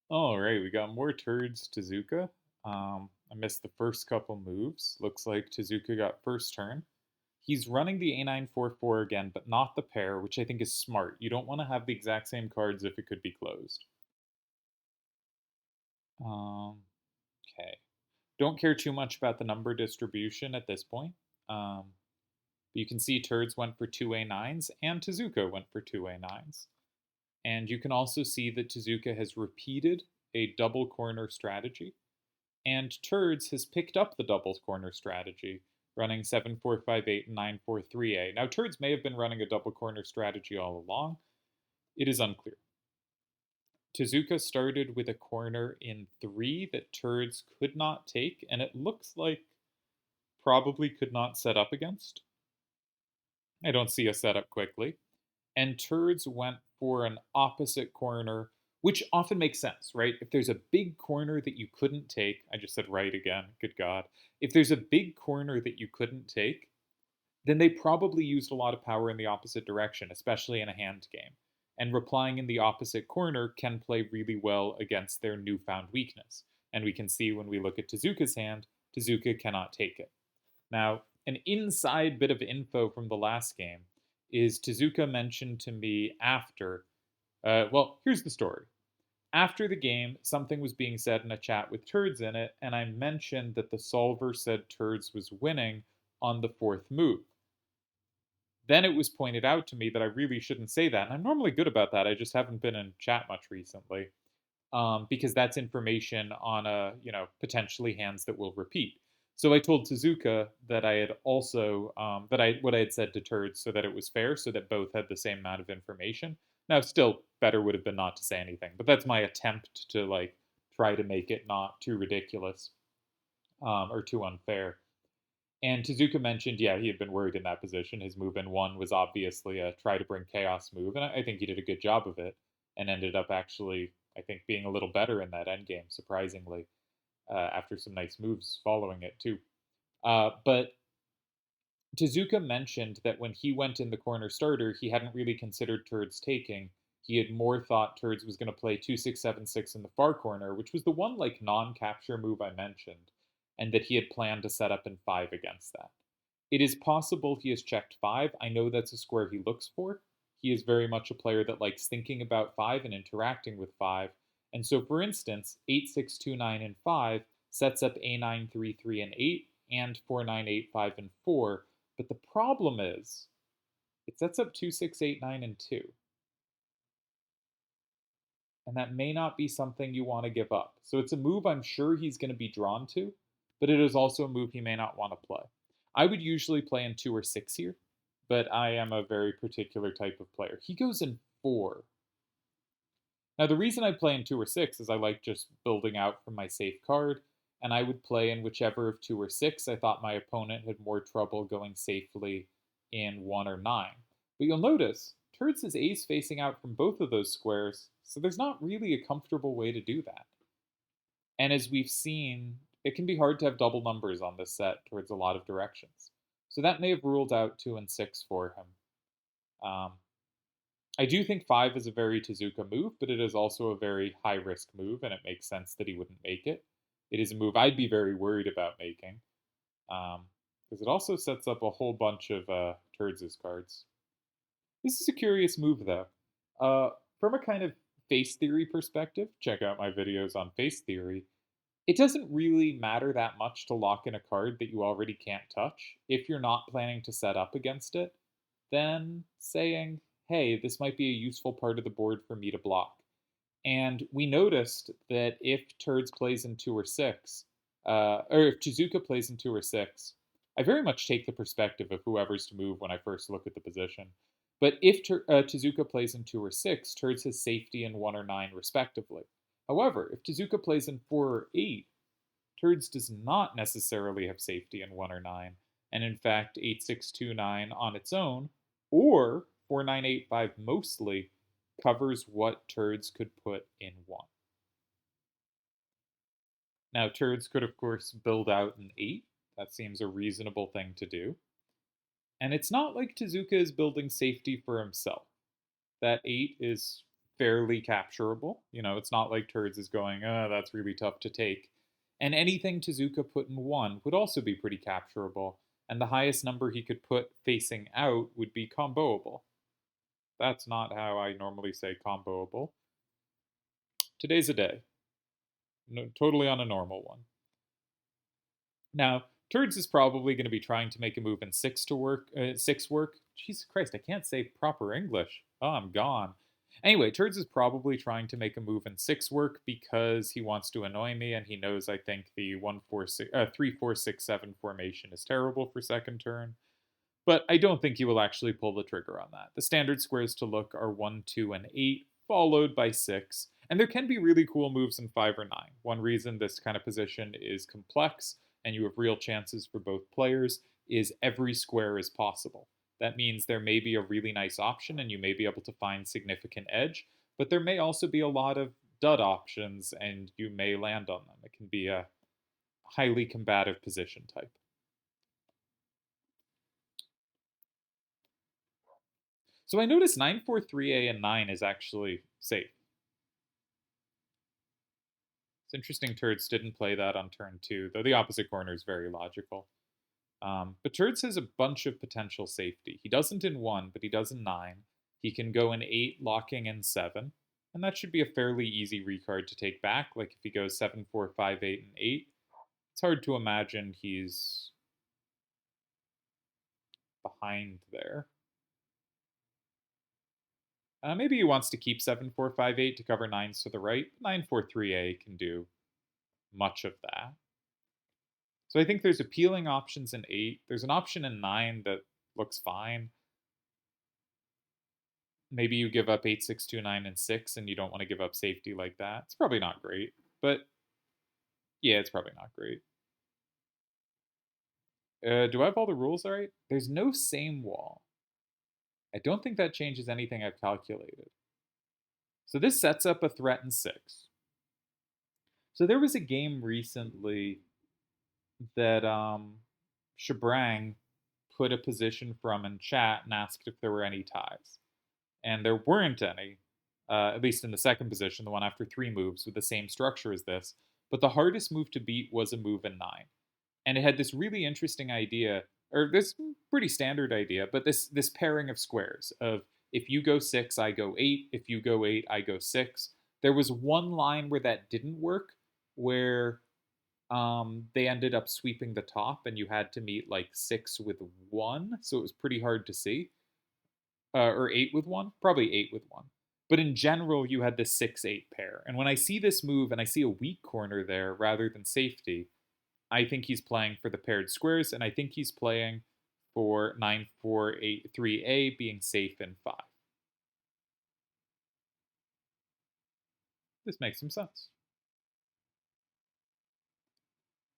All right, we got more Turdz Tezuka. I missed the first couple moves. Looks like Tezuka got first turn. He's running the A944 again, but not the pair, which I think is smart. You don't want to have the exact same cards if it could be closed. Um, okay. Don't care too much about the number distribution at this point. Um, but you can see Turdz went for two A9s and Tezuka went for two A9s. And you can also see that Tezuka has repeated a double corner strategy. And Turdz has picked up the double corner strategy, running 7-4-5-8 and 9-4-3-A. Now, Turdz may have been running a double corner strategy all along. It is unclear. Tezuka started with a corner in 3 that Turdz could not take, and it looks like probably could not set up against. I don't see a setup quickly. And Turdz went for an opposite corner, which often makes sense, right? If there's a big corner that you couldn't take, I just said right again, good God. If there's a big corner that you couldn't take, then they probably used a lot of power in the opposite direction, especially in a hand game. And replying in the opposite corner can play really well against their newfound weakness. And we can see when we look at Tezuka's hand, Tezuka cannot take it. Now, an inside bit of info from the last game is Tezuka mentioned to me after. Well, here's the story. After the game, something was being said in a chat with Turdz in it, and I mentioned that the solver said Turdz was winning on the fourth move. Then it was pointed out to me that I really shouldn't say that, and I'm normally good about that. I just haven't been in chat much recently, because that's information on potentially hands that will repeat. So I told Tezuka that I had also that I what I had said to Turdz so that it was fair, so that both had the same amount of information. Now, still better would have been not to say anything, but that's my attempt to try to make it not too ridiculous or too unfair. And Tezuka mentioned, yeah, he had been worried in that position. His move in 1 was obviously a try to bring chaos move, and I think he did a good job of it, and ended up actually, I think, being a little better in that endgame, surprisingly, after some nice moves following it, too. But Tezuka mentioned that when he went in the corner starter, he hadn't really considered Turdz taking. He had more thought Turdz was going to play 2-6-7-6 in the far corner, which was the one non-capture move I mentioned, and that he had planned to set up in 5 against that. It is possible he has checked 5. I know that's a square he looks for. He is very much a player that likes thinking about 5 and interacting with 5. And so, for instance, 8-6-2-9 and 5 sets up A9-3-3 and 8 and 4-9-8-5 and 4. But the problem is, it sets up 2-6-8-9 and 2. And that may not be something you want to give up. So it's a move I'm sure he's going to be drawn to, but it is also a move he may not want to play. I would usually play in 2 or 6 here, but I am a very particular type of player. He goes in 4. Now, the reason I play in 2 or 6 is I like just building out from my safe card, and I would play in whichever of 2 or 6 I thought my opponent had more trouble going safely in 1 or 9. But you'll notice, Turdz is ace facing out from both of those squares, so there's not really a comfortable way to do that. And as we've seen, it can be hard to have double numbers on this set towards a lot of directions. So that may have ruled out 2 and 6 for him. I do think 5 is a very Tezuka move, but it is also a very high risk move, and it makes sense that he wouldn't make it. It is a move I'd be very worried about making, because it also sets up a whole bunch of Turdz' cards. This is a curious move, though. From a kind of face theory perspective, check out my videos on face theory. It doesn't really matter that much to lock in a card that you already can't touch if you're not planning to set up against it. Then saying, hey, this might be a useful part of the board for me to block. And we noticed that if Turdz plays in 2 or 6, or if Tezuka plays in 2 or 6, I very much take the perspective of whoever's to move when I first look at the position. But if Tezuka plays in 2 or 6, Turdz has safety in 1 or 9, respectively. However, if Tezuka plays in 4 or 8, Turdz does not necessarily have safety in 1 or 9, and in fact, 8-6-2-9 on its own, or 4-9-8-5 mostly, covers what Turdz could put in 1. Now, Turdz could, of course, build out an 8. That seems a reasonable thing to do. And it's not like Tezuka is building safety for himself. That 8 is fairly capturable. You know, it's not like Turdz is going, oh, that's really tough to take. And anything Tezuka put in 1 would also be pretty capturable. And the highest number he could put facing out would be comboable. That's not how I normally say comboable. Today's a day. No, totally on a normal one. Now, Turdz is probably going to be trying to make a move in 6 to work. 6 work. Jesus Christ, I can't say proper English. Oh, I'm gone. Anyway, Turdz is probably trying to make a move in 6 work because he wants to annoy me, and he knows I think the 3-4-6-7 formation is terrible for second turn. But I don't think he will actually pull the trigger on that. The standard squares to look are 1, 2, and 8, followed by 6. And there can be really cool moves in 5 or 9. One reason this kind of position is complex and you have real chances for both players is every square is possible. That means there may be a really nice option and you may be able to find significant edge, but there may also be a lot of dud options and you may land on them. It can be a highly combative position type. So I noticed 9-4-3A and 9 is actually safe. It's interesting Turdz didn't play that on turn 2, though the opposite corner is very logical. But Turdz has a bunch of potential safety. He doesn't in 1, but he does in 9. He can go in 8, locking in 7. And that should be a fairly easy recard to take back. Like if he goes 7-4-5-8 and 8, it's hard to imagine he's behind there. Maybe he wants to keep 7-4-5-8 to cover 9s to the right. 9-4-3-A can do much of that. So I think there's appealing options in 8. There's an option in 9 that looks fine. Maybe you give up 8, 6, 2, 9, and 6, and you don't want to give up safety like that. It's probably not great, but yeah, it's probably not great. Do I have all the rules all right? There's no same wall. I don't think that changes anything I've calculated. So this sets up a threat in 6. So there was a game recently that Shabrang put a position from in chat and asked if there were any ties. And there weren't any, at least in the second position, the one after 3 moves with the same structure as this. But the hardest move to beat was a move in 9. And it had this really interesting idea, or this pretty standard idea, but this pairing of squares of if you go 6, I go 8. If you go 8, I go 6. There was one line where that didn't work, where they ended up sweeping the top and you had to meet like 6 with 1. So it was pretty hard to see. Or 8 with 1? Probably 8 with 1. But in general, you had this 6-8 pair. And when I see this move and I see a weak corner there rather than safety, I think he's playing for the paired squares, and I think he's playing for 9-4-8-3A being safe in 5. This makes some sense.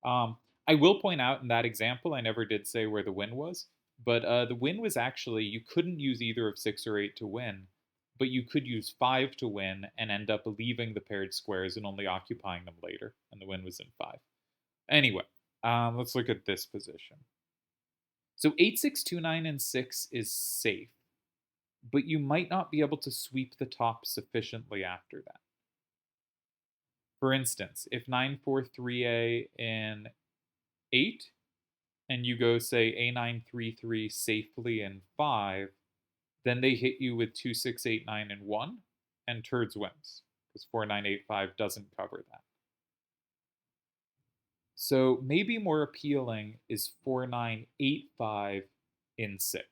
I will point out in that example, I never did say where the win was, but the win was actually, you couldn't use either of 6 or 8 to win, but you could use 5 to win and end up leaving the paired squares and only occupying them later, and the win was in 5. Anyway, let's look at this position. So 8, 6, 2, 9, and 6 is safe, but you might not be able to sweep the top sufficiently after that. For instance, if 9-4-3A in 8, and you go, say, A9-3-3 safely in 5, then they hit you with 2, 6, 8, 9, and 1, and Turdz wins, because 4, 9, 8, 5 doesn't cover that. So maybe more appealing is 4, 9, 8, 5 in 6.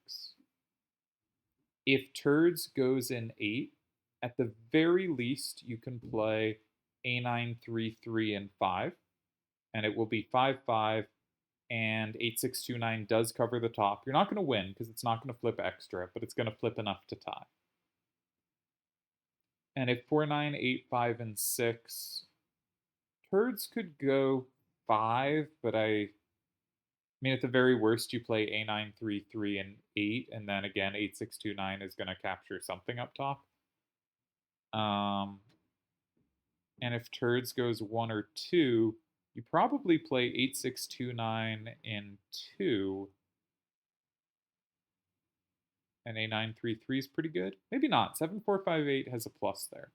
If Turdz goes in 8, at the very least you can play A9, 3, 3, and 5, and it will be 5, 5, and 8, 6, 2, 9 does cover the top. You're not going to win because it's not going to flip extra, but it's going to flip enough to tie. And if 4, 9, 8, 5, and 6, Turdz could go 5, but I mean, at the very worst, you play A9, 3, 3, and 8, and then again, 8, 6, 2, 9 is going to capture something up top. And if Turdz goes 1 or 2, you probably play 8, 6, 2, 9 in 2. And A933 is pretty good. Maybe not. 7458 has a plus there.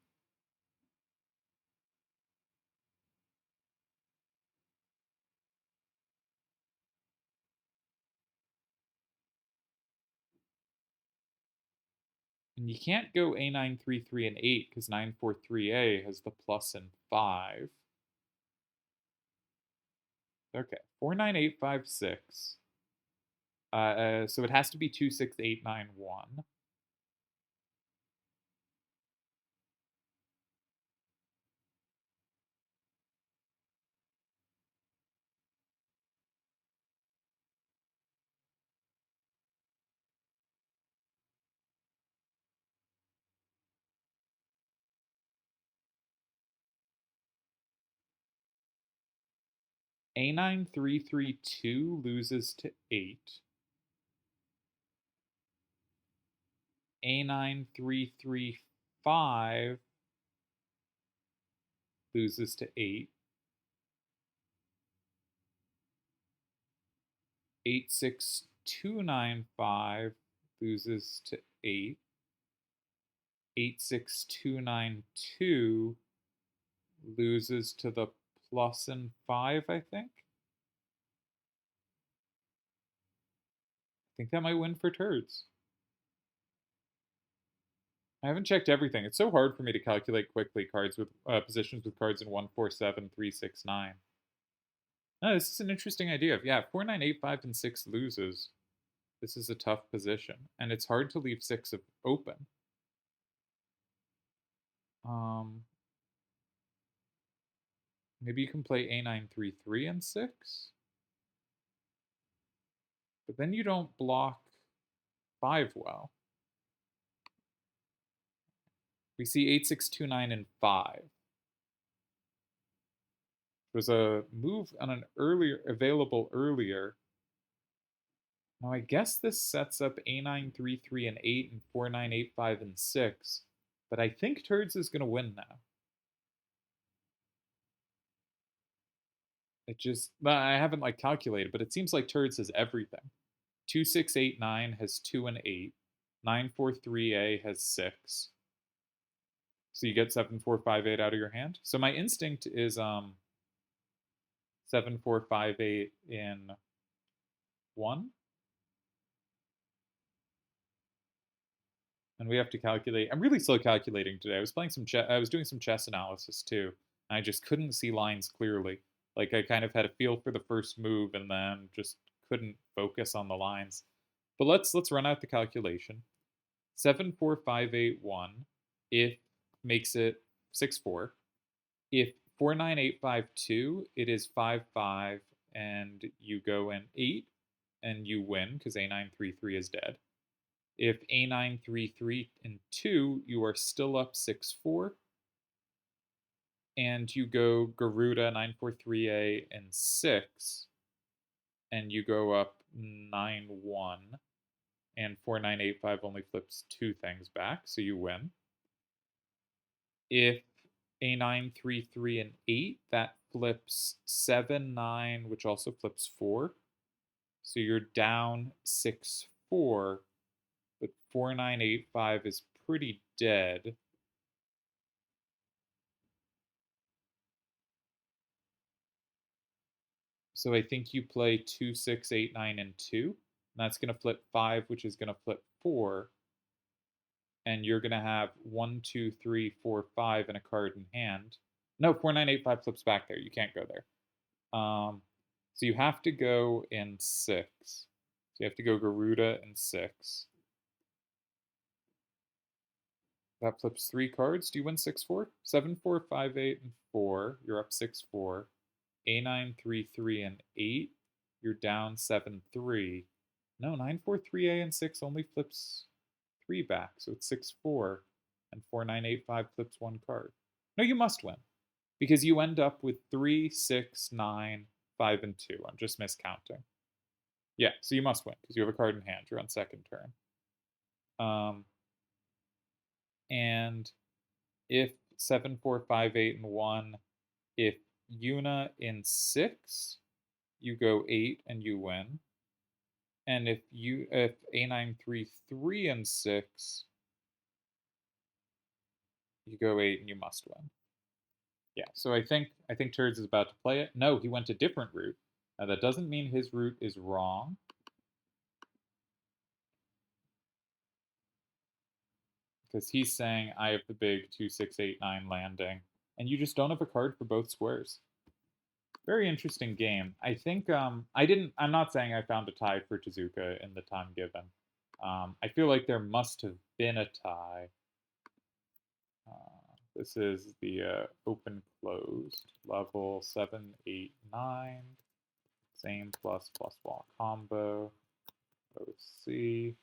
And you can't go A933 and 8 because 943A has the plus and 5. Okay, 49856. So it has to be 26891. A9332 loses to 8. A9335 loses to 8. 86295 loses to 8. 86292 loses to the plus and 5, I think. I think that might win for Turdz. I haven't checked everything. It's so hard for me to calculate quickly cards with positions with cards in 147, 3, 6, 9. Oh, this is an interesting idea. Yeah, 4, 9, 8, 5, and 6 loses. This is a tough position, and it's hard to leave 6 open. Maybe you can play A933 and 6, but then you don't block 5 well. We see 8629 and 5. There was a move on an available earlier. Now I guess this sets up A933 and 8 and 4985 and 6, but I think Turdz is going to win now. I haven't calculated, but it seems like Turdz has everything. 2689 has 2 and 8. 943A has 6. So you get 7458 out of your hand. So my instinct is 7458 in 1. And we have to calculate. I'm really slow calculating today. I was playing some chess. I was doing some chess analysis too. And I just couldn't see lines clearly. Like I kind of had a feel for the first move and then just couldn't focus on the lines. But let's run out the calculation. 74581 if makes it 6-4. If 49852, it is 5-5 and you go in 8 and you win because A933 is dead. If A933 and 2, you are still up 6-4. And you go Garuda 943A and 6, and you go up 9-1. And 4985 only flips 2 things back, so you win. If A933 and 8, that flips 7-9, which also flips 4. So you're down 6-4, but 4985 is pretty dead. So I think you play 2, 6, 8, 9, and 2. And that's going to flip 5, which is going to flip 4. And you're going to have 1, 2, 3, 4, 5 and a card in hand. No, 4, 9, 8, 5 flips back there. You can't go there. So you have to go in 6. So you have to go Garuda in 6. That flips 3 cards. Do you win 6-4? 7, 4, 5, 8, and 4. You're up 6-4. A9, 3, 3, and 8. You're down 7-3. No, 9, 4, 3A and 6 only flips 3 back, so it's 6-4. And 4, 9, 8, 5 flips 1 card. No, you must win. Because you end up with 3, 6, 9, 5, and 2. I'm just miscounting. Yeah, so you must win because you have a card in hand. You're on second turn. And if 7, 4, 5, 8, and 1, if Yuna in 6, you go 8 and you win. And if a9, 3, 3, and 6, you go 8 and you must win. Yeah, so I think Turdz is about to play it. No, he went a different route. Now that doesn't mean his route is wrong. Because he's saying I have the big 2, 6, 8, 9 landing, and you just don't have a card for both squares. Very interesting game. I think I'm not saying I found a tie for Tezuka in the time given. I feel like there must have been a tie. This is the open closed level 7, 8, 9. Same plus plus wall combo. OC.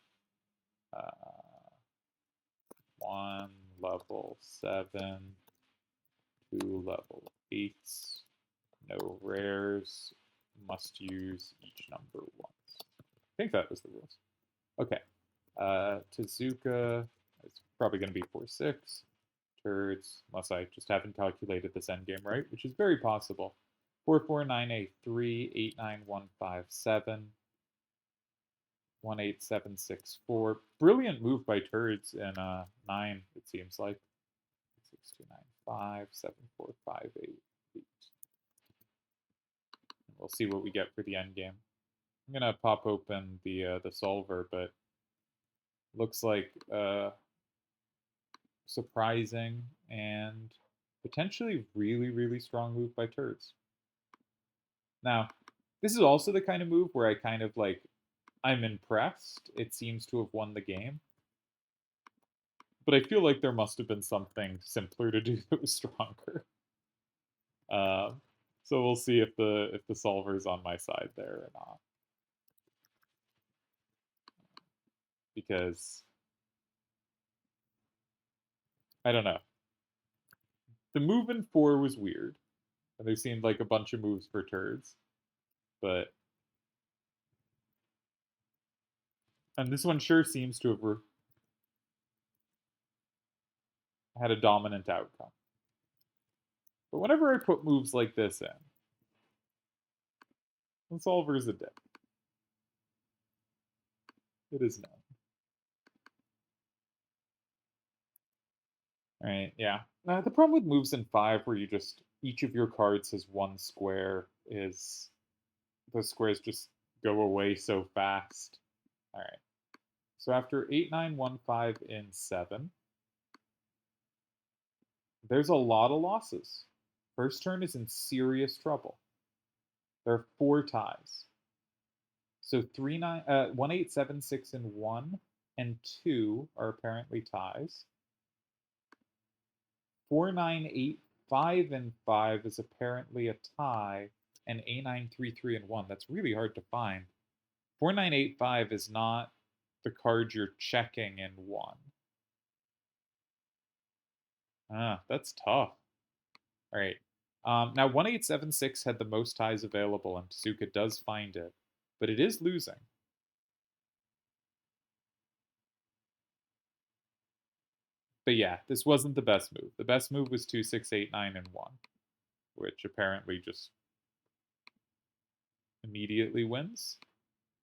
1 level 7. 2 level 8s. No rares. Must use each number once. I think that was the rules. Okay. Tezuka is probably going to be 4-6. Turdz, unless I just haven't calculated this endgame right, which is very possible. 4-4-9-8-3, 8-9-1-5-7, 1-8-7-6-4. Brilliant move by Turdz in 9, it seems like. 6-2-9-5, 7-4-5-8, 8. We'll see what we get for the endgame. I'm gonna pop open the solver, but looks like surprising and potentially really, really strong move by Turdz. Now, this is also the kind of move where I kind of like, I'm impressed. It seems to have won the game. But I feel like there must have been something simpler to do that was stronger. So we'll see if the solver's on my side there or not. Because I don't know. The move in 4 was weird. And there seemed like a bunch of moves for Turdz. But and this one sure seems to have had a dominant outcome. But whenever I put moves like this in, the solver is a dick. It is known. Alright, yeah. The problem with moves in 5 where you just, each of your cards has 1 square is those squares just go away so fast. Alright. So after 8, 9, 1, 5 in 7, there's a lot of losses. First turn is in serious trouble. There are 4 ties. So 3, 9, 1, 8, 7, 6, and 1 and 2 are apparently ties. 4, 9, 8, 5, and 5 is apparently a tie, and A9, 3, 3, and 1. That's really hard to find. 4, 9, 8, 5 is not the card you're checking in 1. That's tough. All right. Now, 1876 had the most ties available, and Tezuka does find it, but it is losing. But yeah, this wasn't the best move. The best move was 2, 6, 8, 9, and 1, which apparently just immediately wins.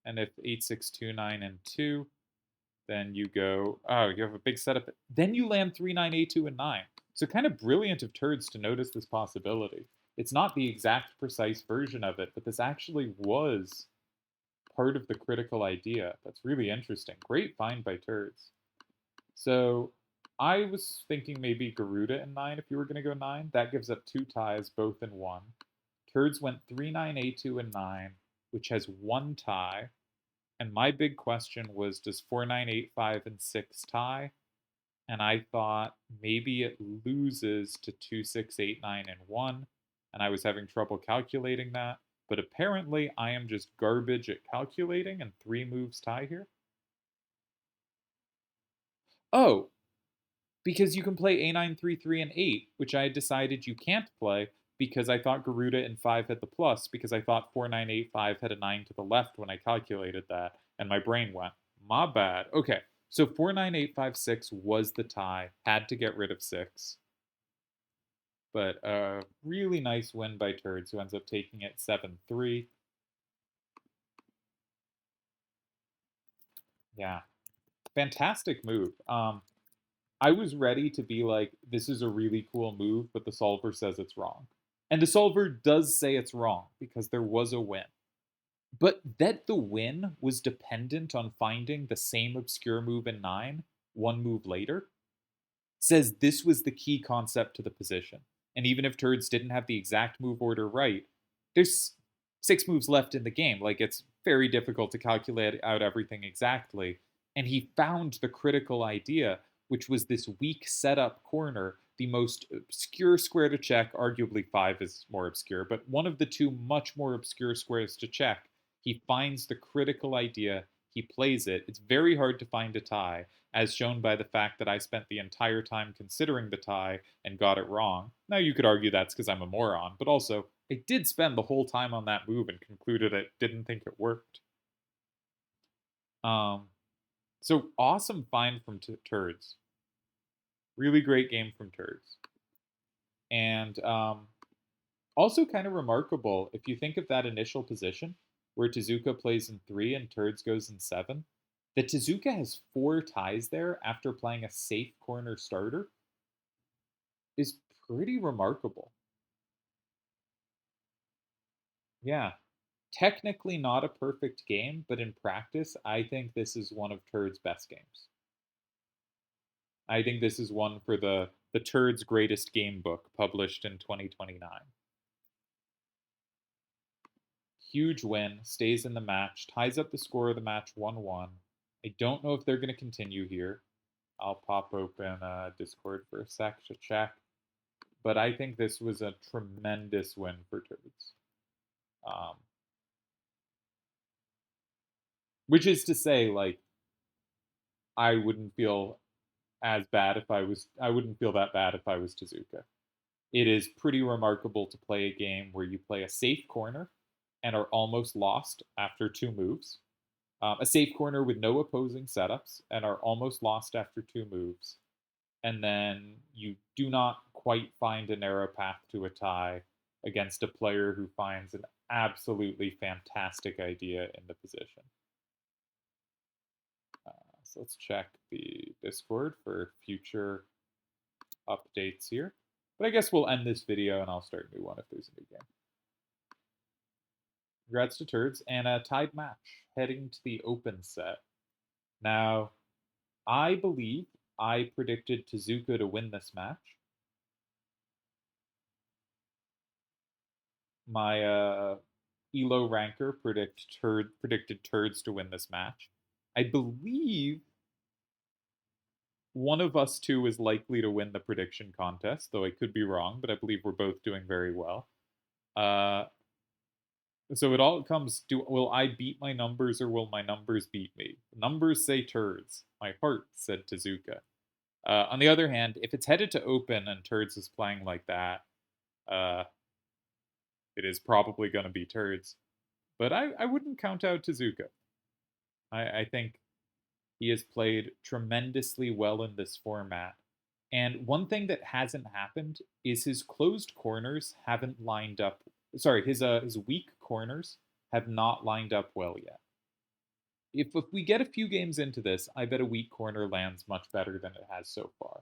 And if 8, 6, 2, 9, and 2, then you go, oh, you have a big setup. Then you land 3, 9, 8, 2, and 9. So kind of brilliant of Turdz to notice this possibility. It's not the exact precise version of it, but this actually was part of the critical idea. That's really interesting. Great find by Turdz. So I was thinking maybe Garuda in 9 if you were going to go 9. That gives up 2 ties, both in 1. Turdz went 3, 9, 8, 2, and 9, which has 1 tie. And my big question was, does 4, 9, 8, 5, and 6 tie? And I thought maybe it loses to 2, 6, 8, 9, and 1. And I was having trouble calculating that. But apparently I am just garbage at calculating, and 3 moves tie here. Oh, because you can play A9, 3, 3, and 8, which I had decided you can't play because I thought Garuda in 5 had the plus, because I thought 4, 9, 8, 5 had a 9 to the left when I calculated that, and my brain went, my bad. Okay, so 4, 9, 8, 5, 6 was the tie, had to get rid of 6. But a really nice win by Turdz, who ends up taking it 7-3. Yeah, fantastic move. I was ready to be like, this is a really cool move, but the solver says it's wrong. And the solver does say it's wrong because there was a win. But that the win was dependent on finding the same obscure move in 9 one move later says this was the key concept to the position. And even if Turdz didn't have the exact move order right, there's 6 moves left in the game. Like, it's very difficult to calculate out everything exactly. And he found the critical idea, which was this weak setup corner, the most obscure square to check. Arguably, 5 is more obscure, but one of the two much more obscure squares to check. He finds the critical idea, he plays it. It's very hard to find a tie, as shown by the fact that I spent the entire time considering the tie and got it wrong. Now, you could argue that's because I'm a moron, but also, I did spend the whole time on that move and concluded I didn't think it worked. So awesome find from Turdz. Really great game from Turdz. And also kind of remarkable, if you think of that initial position where Tezuka plays in 3 and Turdz goes in 7, that Tezuka has 4 ties there after playing a safe corner starter is pretty remarkable. Yeah. Technically not a perfect game, but in practice, I think this is one of Turd's best games. I think this is one for the Turd's Greatest Game book, published in 2029. Huge win, stays in the match, ties up the score of the match 1-1. I don't know if they're going to continue here. I'll pop open Discord for a sec to check. But I think this was a tremendous win for Turdz. Which is to say, like, I wouldn't feel as bad if I wouldn't feel that bad if I was Tezuka. It is pretty remarkable to play a game where you play a safe corner and are almost lost after 2 moves. A safe corner with no opposing setups and are almost lost after 2 moves. And then you do not quite find a narrow path to a tie against a player who finds an absolutely fantastic idea in the position. So let's check the Discord for future updates here. But I guess we'll end this video and I'll start a new one if there's a new game. Congrats to Turdz, and a tied match heading to the open set. Now, I believe I predicted Tezuka to win this match. My Elo ranker predicted Turdz to win this match. I believe one of us two is likely to win the prediction contest, though I could be wrong, but I believe we're both doing very well. So it all comes to, will I beat my numbers or will my numbers beat me? The numbers say Turdz. My heart said Tezuka. On the other hand, if it's headed to open and Turdz is playing like that, it is probably going to be Turdz. But I wouldn't count out Tezuka. I think he has played tremendously well in this format. And one thing that hasn't happened is his closed corners haven't lined up. Sorry, his weak corners have not lined up well yet. If we get a few games into this, I bet a weak corner lands much better than it has so far.